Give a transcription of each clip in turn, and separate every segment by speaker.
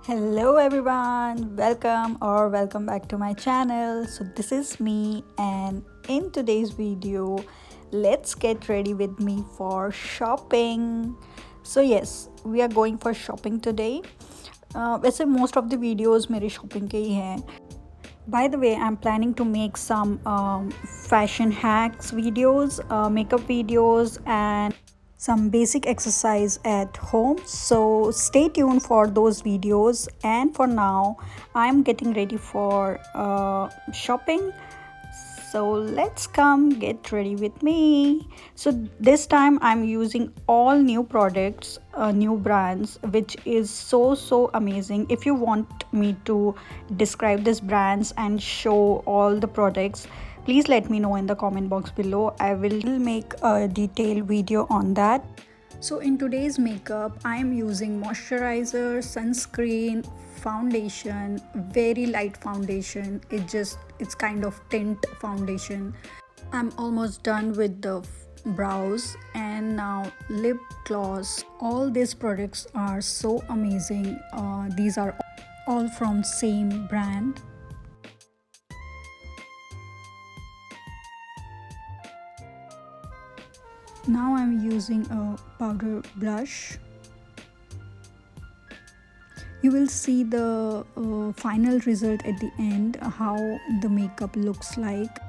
Speaker 1: Hello everyone, welcome back to my channel. So this is me, and in today's video let's get ready with me for shopping. So yes, we are going for shopping today. वैसे most of the videos मेरे shopping के ही हैं. By the way, I'm planning to make some fashion hacks videos, makeup videos, and some basic exercise at home. So stay tuned for those videos. And for now, I'm getting ready for shopping. So let's come get ready with me. So this time I'm using all new products, new brands, which is so amazing. If you want me to describe these brands and show all the products, please let me know in the comment box below. I will make a detailed video on that. So in today's makeup, I am using moisturizer, sunscreen, foundation, very light foundation. It's kind of tint foundation. I'm almost done with the brows, and now lip gloss. All these products are so amazing. These are all from same brand. Now I'm using a powder blush. You will see the final result at the end, how the makeup looks like.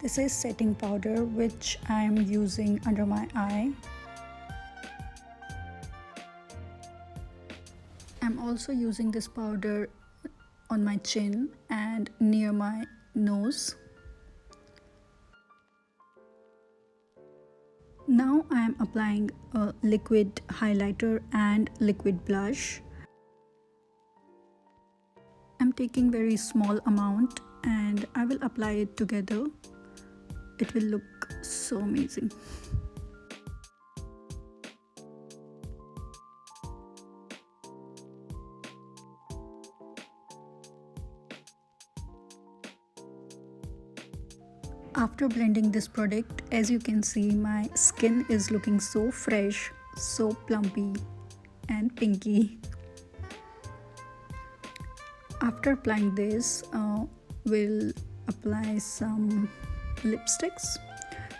Speaker 1: This is setting powder, which I am using under my eye. I'm also using this powder on my chin and near my nose. Now I am applying a liquid highlighter and liquid blush. I'm taking very small amount and I will apply it together. It will look so amazing. After blending this product, as you can see, my skin is looking so fresh, so plumpy and pinky. After applying this, we'll apply some lipsticks.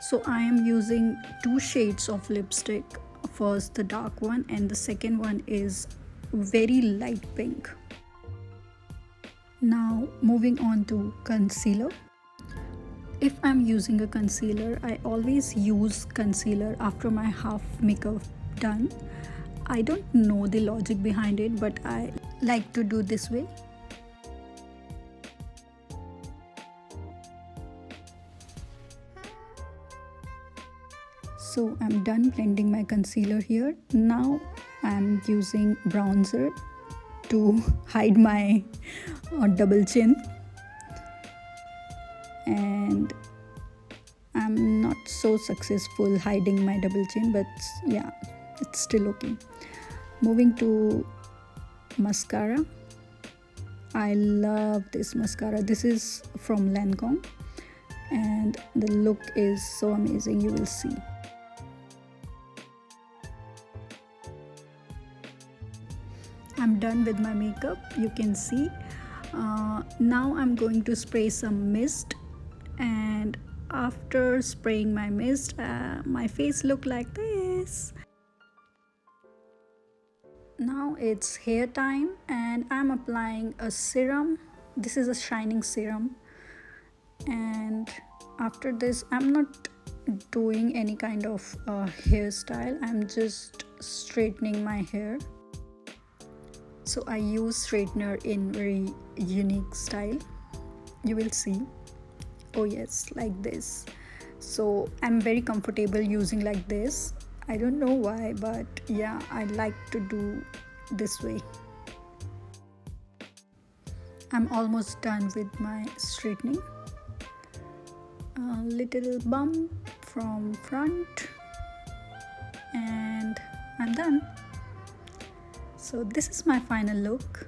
Speaker 1: So I am using two shades of lipstick. First the dark one, and the second one is very light pink. Now moving on to concealer. If I'm using a concealer, I always use concealer after my half makeup done. I don't know the logic behind it, but I like to do this way. So I'm done blending my concealer here. Now I'm using bronzer to hide my double chin, and I'm not so successful hiding my double chin, but yeah, it's still okay. Moving to mascara. I love this mascara. This is from Lancome and the look is so amazing, you will see. I'm done with my makeup, you can see. Now I'm going to spray some mist, and after spraying my mist, my face look like this. Now it's hair time, and I'm applying a serum. This is a shining serum, and after this I'm not doing any kind of hairstyle. I'm just straightening my hair. So I use straightener in very unique style, you will see. Oh yes, like this. So I'm very comfortable using like this. I don't know why, but yeah, I like to do this way. I'm almost done with my straightening. A little bump from front, and I'm done. So this is my final look.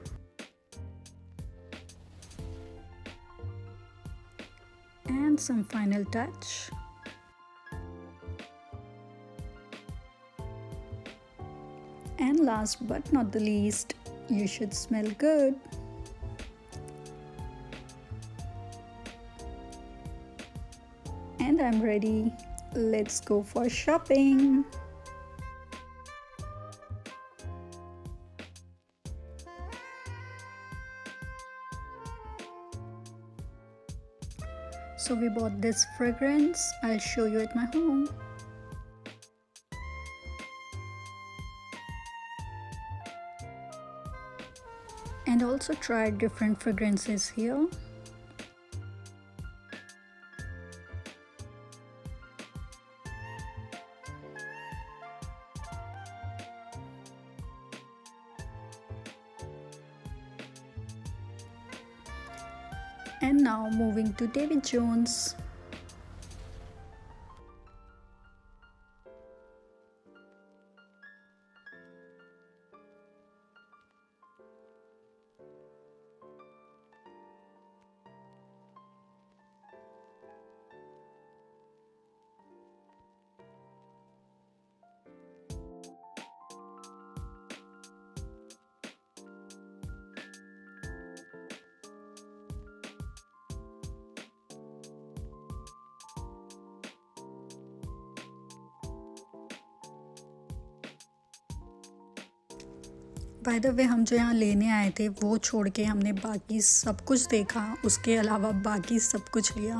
Speaker 1: And some final touch. And last but not the least, you should smell good. And I'm ready. Let's go for shopping. So we bought this fragrance. I'll show you at my home. And also tried different fragrances here. And now moving to David Jones. By the way, हम जो यहाँ लेने आए थे वो छोड़ के हमने बाकी सब कुछ देखा, उसके अलावा बाकी सब कुछ लिया।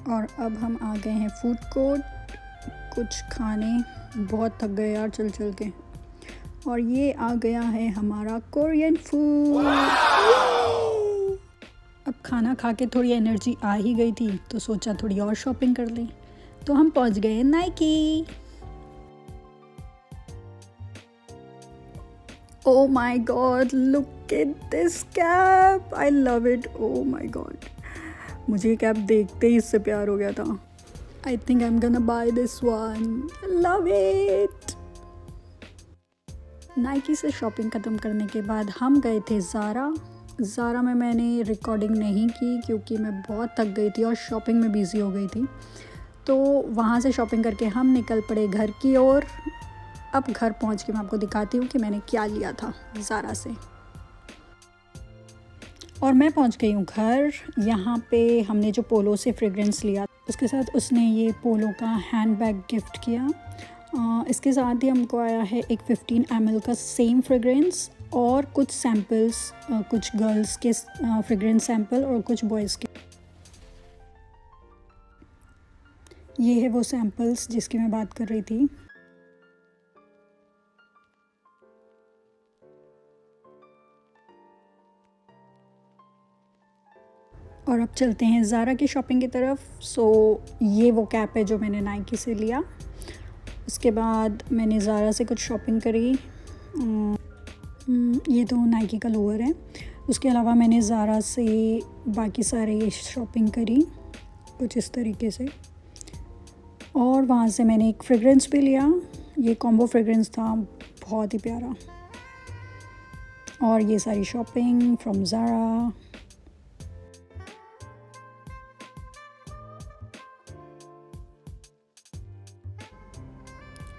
Speaker 1: और अब हम आ गए हैं फूड कोर्ट कुछ खाने। बहुत थक गए यार चल चल के। और ये आ गया है हमारा कोरियन फूड। अब खाना खा के थोड़ी एनर्जी आ ही गई थी तो सोचा थोड़ी और शॉपिंग कर लें, तो हम पहुंच गए Nike. Oh my God, look at this cap, I love it. Oh my God, मुझे कैप देखते ही इससे प्यार हो गया था। I think I am gonna by this one, love it. Nike से शॉपिंग ख़त्म करने के बाद हम गए थे ज़ारा में मैंने रिकॉर्डिंग नहीं की क्योंकि मैं बहुत थक गई थी और शॉपिंग में बिज़ी हो गई थी। तो वहाँ से शॉपिंग करके हम निकल पड़े घर की ओर। अब घर पहुँच के मैं आपको दिखाती हूँ कि मैंने क्या लिया था ज़ारा से। और मैं पहुँच गई हूँ घर। यहाँ पे हमने जो पोलो से फ्रेग्रेंस लिया, उसके साथ उसने ये पोलो का हैंड बैग गिफ्ट किया। इसके साथ ही हमको आया है एक 15 ml का सेम फ्रेग्रेंस और कुछ सैम्पल्स, कुछ गर्ल्स के फ्रेग्रेंस सैम्पल और कुछ बॉयज़ के। ये है वो सैम्पल्स जिसकी मैं बात कर रही थी। और अब चलते हैं ज़ारा की शॉपिंग की तरफ। सो ये वो कैप है जो मैंने नाइकी से लिया। उसके बाद मैंने ज़ारा से कुछ शॉपिंग करी। ये तो नाइकी का लोअर है। उसके अलावा मैंने ज़ारा से बाकी सारे ये शॉपिंग करी कुछ इस तरीके से। और वहाँ से मैंने एक फ्रेग्रेंस भी लिया। ये कॉम्बो फ्रेग्रेंस था, बहुत ही प्यारा। और ये सारी shopping from Zara.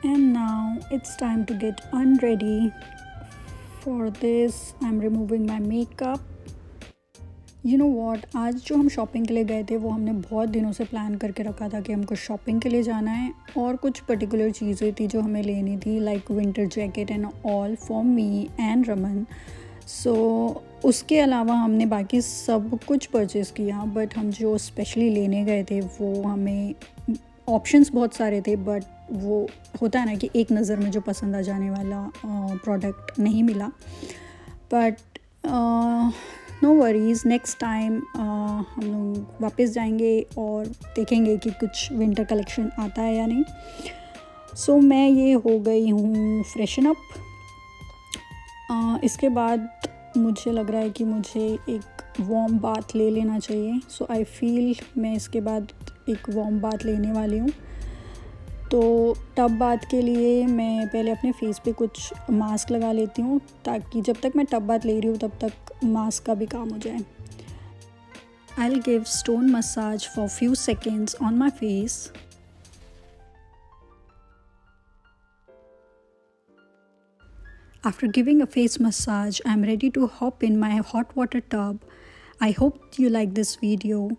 Speaker 1: And now it's time to get unready. For this I'm removing my makeup. You know what, आज जो हम शॉपिंग के लिए गए थे वो हमने बहुत दिनों से प्लान करके रखा था कि हमको शॉपिंग के लिए जाना है और कुछ पर्टिकुलर चीज़ें थी जो हमें लेनी थी, like winter jacket and all for me and Raman. So उसके अलावा हमने बाकी सब कुछ परचेज़ किया, बट हम जो स्पेशली लेने गए थे वो हमें ऑप्शंस बहुत सारे थे, बट वो होता है ना कि एक नज़र में जो पसंद आ जाने वाला प्रोडक्ट नहीं मिला। But no worries, next time हम लोग वापस जाएंगे और देखेंगे कि कुछ विंटर कलेक्शन आता है या नहीं। सो मैं ये हो गई हूँ फ्रेशन अप। इसके बाद मुझे लग रहा है कि मुझे एक वार्म बाथ ले लेना चाहिए। सो आई फील मैं इसके बाद एक वार्म बाथ लेने वाली हूँ। तो टब बाथ के लिए मैं पहले अपने फेस पे कुछ मास्क लगा लेती हूँ ताकि जब तक मैं टब बाथ ले रही हूँ तब तक मास्क का भी काम हो जाए। I'll give stone massage for few seconds on my face. After giving a face massage, I'm ready to hop in my hot water tub. I hope you like this video,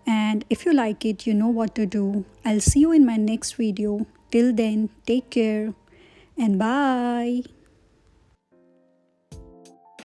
Speaker 1: and if you like it, you know what to do. I'll see you in my next video. Till then, take care and bye.